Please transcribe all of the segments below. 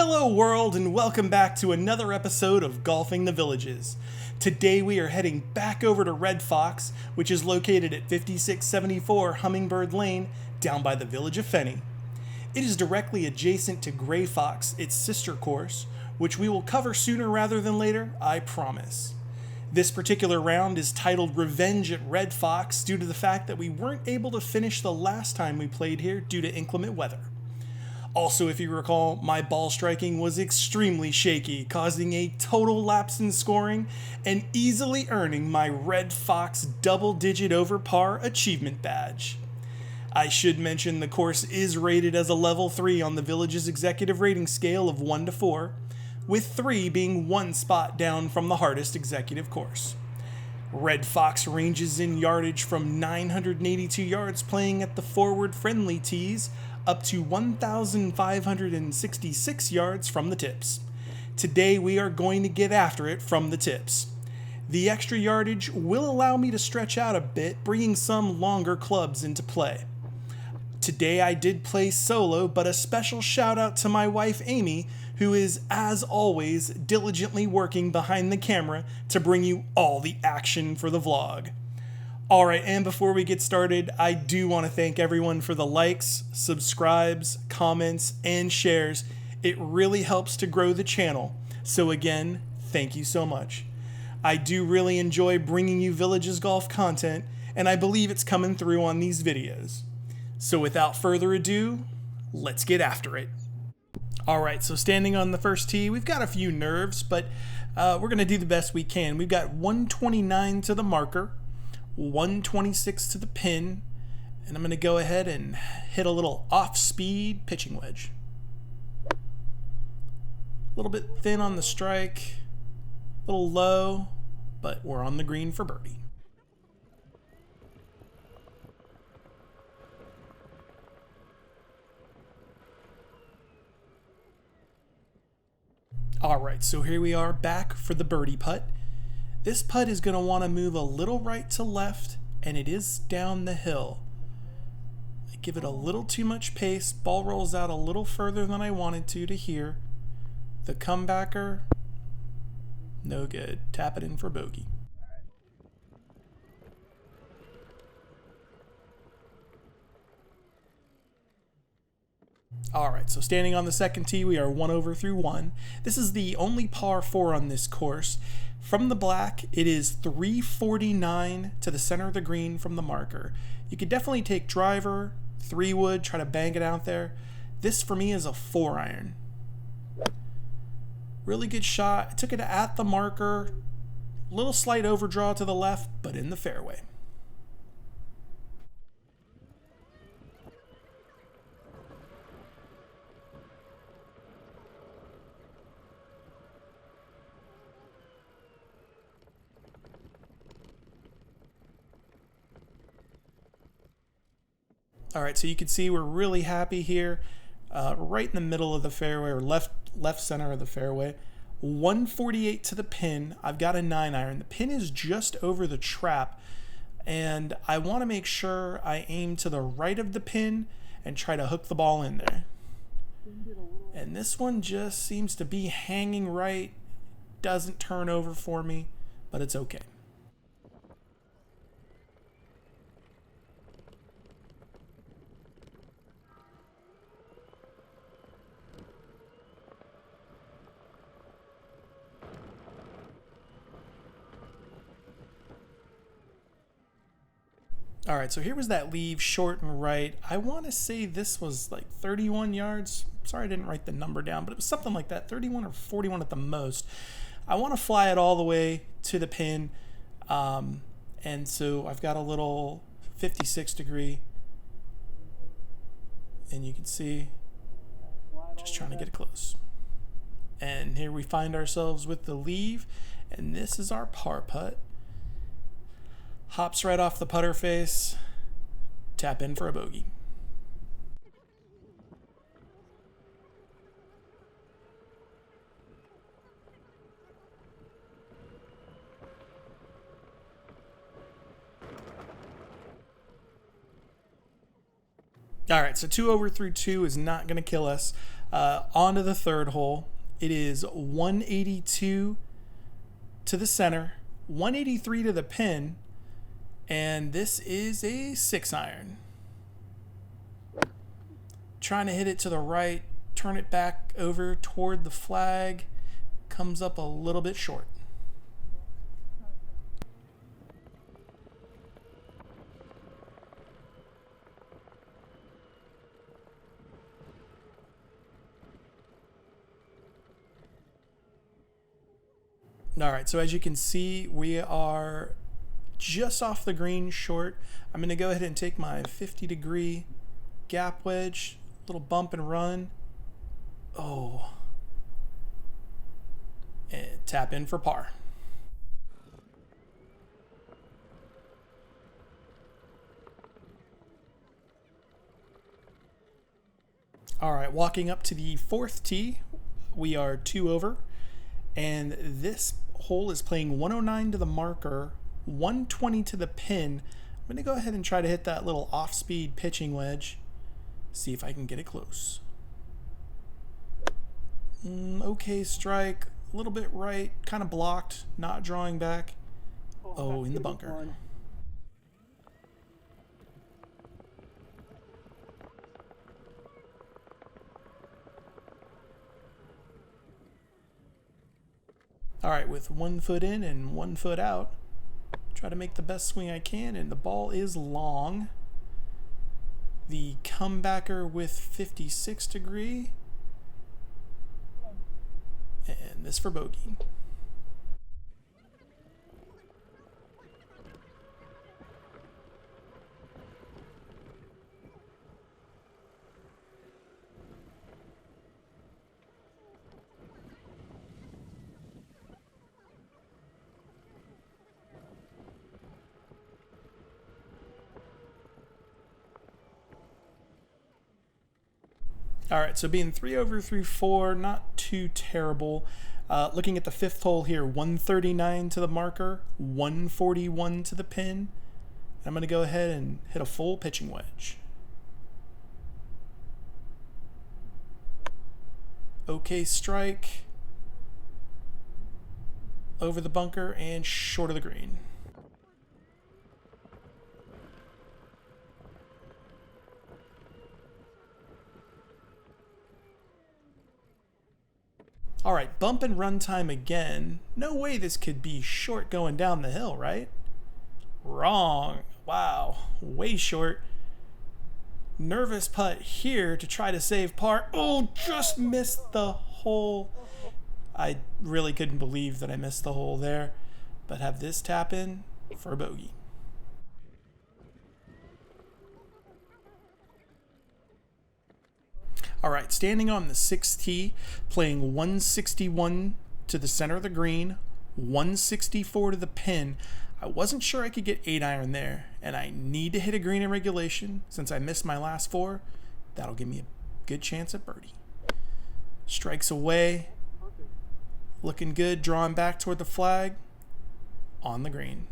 Hello world and welcome back to another episode of Golfing the Villages. Today we are heading back over to Red Fox, which is located at 5674 Hummingbird Lane, down by the village of Fenny. It is directly adjacent to Gray Fox, its sister course, which we will cover sooner rather than later, I promise. This particular round is titled Revenge at Red Fox due to the fact that we weren't able to finish the last time we played here due to inclement weather. Also, if you recall, my ball striking was extremely shaky, causing a total lapse in scoring and easily earning my Red Fox double-digit over par achievement badge. I should mention the course is rated as a level 3 on the village's executive rating scale of 1 to 4, with 3 being one spot down from the hardest executive course. Red Fox ranges in yardage from 982 yards playing at the forward-friendly tees up to 1,566 yards from the tips. Today we are going to get after it from the tips. The extra yardage will allow me to stretch out a bit, bringing some longer clubs into play. Today I did play solo, but a special shout out to my wife Amy, who is, as always, diligently working behind the camera to bring you all the action for the vlog. Alright, and before we get started, I do want to thank everyone for the likes, subscribes, comments, and shares. It really helps to grow the channel. So again, thank you so much. I do really enjoy bringing you Villages Golf content, and I believe it's coming through on these videos. So without further ado, let's get after it. Alright, so standing on the first tee, we've got a few nerves, but we're going to do the best we can. We've got 129 to the marker, 126 to the pin, and I'm going to go ahead and hit a little off-speed pitching wedge. A little bit thin on the strike, a little low, but we're on the green for birdie. Alright, so here we are back for the birdie putt. This putt is going to want to move a little right to left, and it is down the hill. I give it a little too much pace, ball rolls out a little further than I wanted to here. The comebacker, no good. Tap it in for bogey. Alright, so standing on the second tee, we are 1 over through 1. This is the only par 4 on this course. From the black, it is 349 to the center of the green from the marker. You could definitely take driver, 3-wood, try to bang it out there. This for me is a 4-iron. Really good shot. I took it at the marker. Little slight overdraw to the left, but in the fairway. Alright, so you can see we're really happy here. Right in the middle of the fairway, or left center of the fairway. 148 to the pin. I've got a 9-iron. The pin is just over the trap, and I want to make sure I aim to the right of the pin and try to hook the ball in there. And this one just seems to be hanging right. Doesn't turn over for me, but it's okay. Alright, so here was that leave, short and right. I want to say this was like 31 yards. Sorry I didn't write the number down, but it was something like that, 31 or 41 at the most. I want to fly it all the way to the pin, and so I've got a little 56 degree, and you can see, just trying to get it close. And here we find ourselves with the leave, and this is our par putt. Hops right off the putter face, tap in for a bogey. All right, so 2 over through 2 is not going to kill us. On to the third hole. It is 182 to the center, 183 to the pin, and this is a 6-iron. Trying to hit it to the right, turn it back over toward the flag, comes up a little bit short. All right, so as you can see, we are just off the green short. I'm going to go ahead and take my 50-degree gap wedge, little bump and run. Oh. And tap in for par. All right, walking up to the fourth tee, we are 2 over, and this hole is playing 109 to the marker, 120 to the pin. I'm going to go ahead and try to hit that little off-speed pitching wedge, see if I can get it close. Okay strike, a little bit right, kind of blocked, not drawing back. Oh, in the bunker. All right, with 1 foot in and 1 foot out, try to make the best swing I can, and the ball is long. The comebacker with 56 degree, and this for bogey. All right, so being 3 over through 4, not too terrible. Looking at the fifth hole here, 139 to the marker, 141 to the pin. I'm going to go ahead and hit a full pitching wedge. Okay strike, over the bunker and short of the green. All right, bump and run time again. No way this could be short going down the hill, right? Wrong. Wow, way short. Nervous putt here to try to save par. Oh, just missed the hole. I really couldn't believe that I missed the hole there, but have this tap in for a bogey. All right, standing on the 6th tee, playing 161 to the center of the green, 164 to the pin. I wasn't sure I could get 8-iron there, and I need to hit a green in regulation since I missed my last 4. That'll give me a good chance at birdie. Strikes away, looking good, drawing back toward the flag, on the green.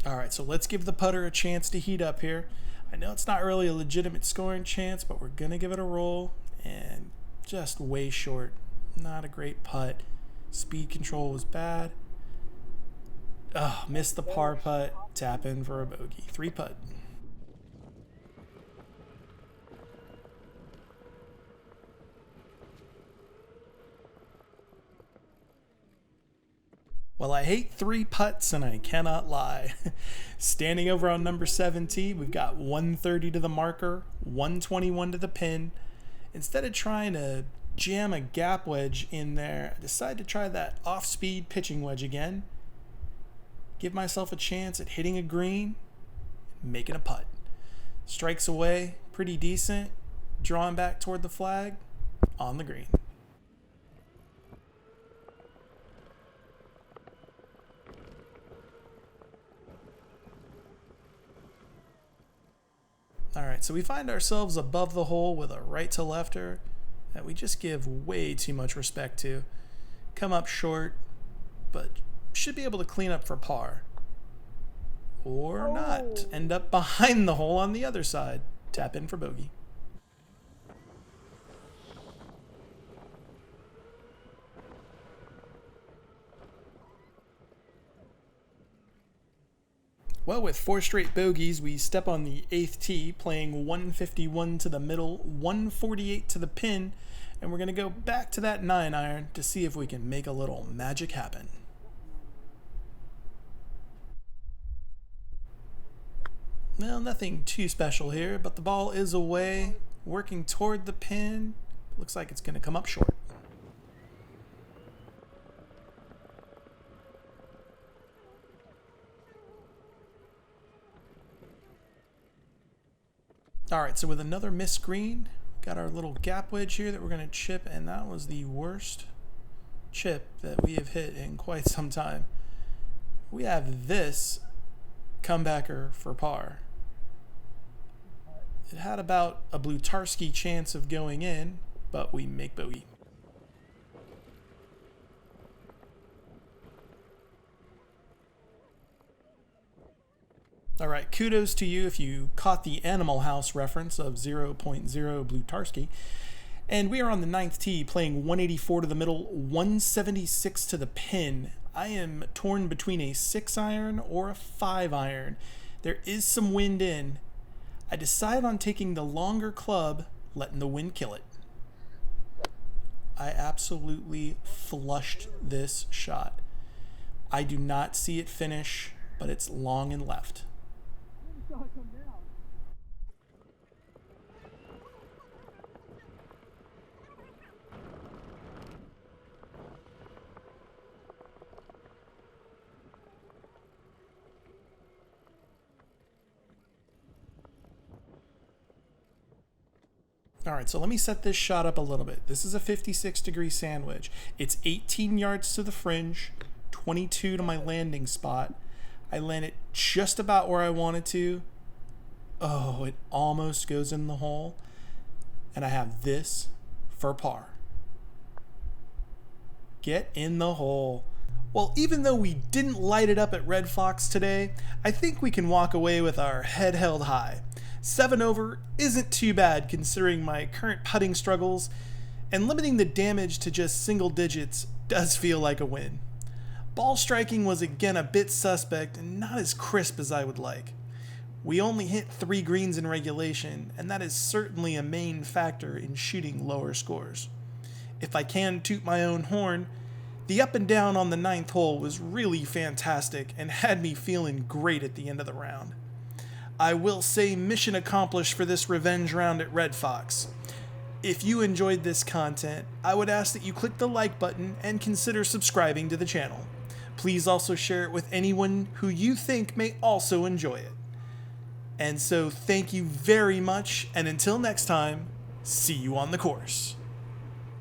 All right, so let's give the putter a chance to heat up here. I know it's not really a legitimate scoring chance, but we're going to give it a roll, and just way short. Not a great putt. Speed control was bad. Oh, missed the par putt. Tap in for a bogey. 3 putt. Well, I hate 3 putts, and I cannot lie. Standing over on number 7 tee, we've got 130 to the marker, 121 to the pin. Instead of trying to jam a gap wedge in there, I decided to try that off-speed pitching wedge again. Give myself a chance at hitting a green, making a putt. Strikes away, pretty decent. Drawing back toward the flag, on the green. All right, so we find ourselves above the hole with a right to lefter that we just give way too much respect to. Come up short, but should be able to clean up for par. Or not. End up behind the hole on the other side. Tap in for bogey. Well, with 4 straight bogeys, we step on the 8th tee, playing 151 to the middle, 148 to the pin, and we're going to go back to that 9-iron to see if we can make a little magic happen. Well, nothing too special here, but the ball is away, working toward the pin. Looks like it's going to come up short. Alright, so with another missed green, got our little gap wedge here that we're going to chip, and that was the worst chip that we have hit in quite some time. We have this comebacker for par. It had about a Blutarski chance of going in, but we make bogey. Alright, kudos to you if you caught the Animal House reference of 0.0 Blutarski. And we are on the 9th tee playing 184 to the middle, 176 to the pin. I am torn between a 6-iron or a 5-iron. There is some wind in. I decide on taking the longer club, letting the wind kill it. I absolutely flushed this shot. I do not see it finish, but it's long and left. All right, so let me set this shot up a little bit. This is a 56-degree sand wedge. It's 18 yards to the fringe, 22 to my landing spot. I land it just about where I wanted to. Oh, it almost goes in the hole. And I have this for par. Get in the hole. Well, even though we didn't light it up at Red Fox today, I think we can walk away with our head held high. 7 over isn't too bad considering my current putting struggles, and limiting the damage to just single digits does feel like a win. Ball striking was again a bit suspect and not as crisp as I would like. We only hit 3 greens in regulation, and that is certainly a main factor in shooting lower scores. If I can toot my own horn, the up and down on the 9th hole was really fantastic and had me feeling great at the end of the round. I will say mission accomplished for this revenge round at Red Fox. If you enjoyed this content, I would ask that you click the like button and consider subscribing to the channel. Please also share it with anyone who you think may also enjoy it. And so thank you very much, and until next time, see you on the course.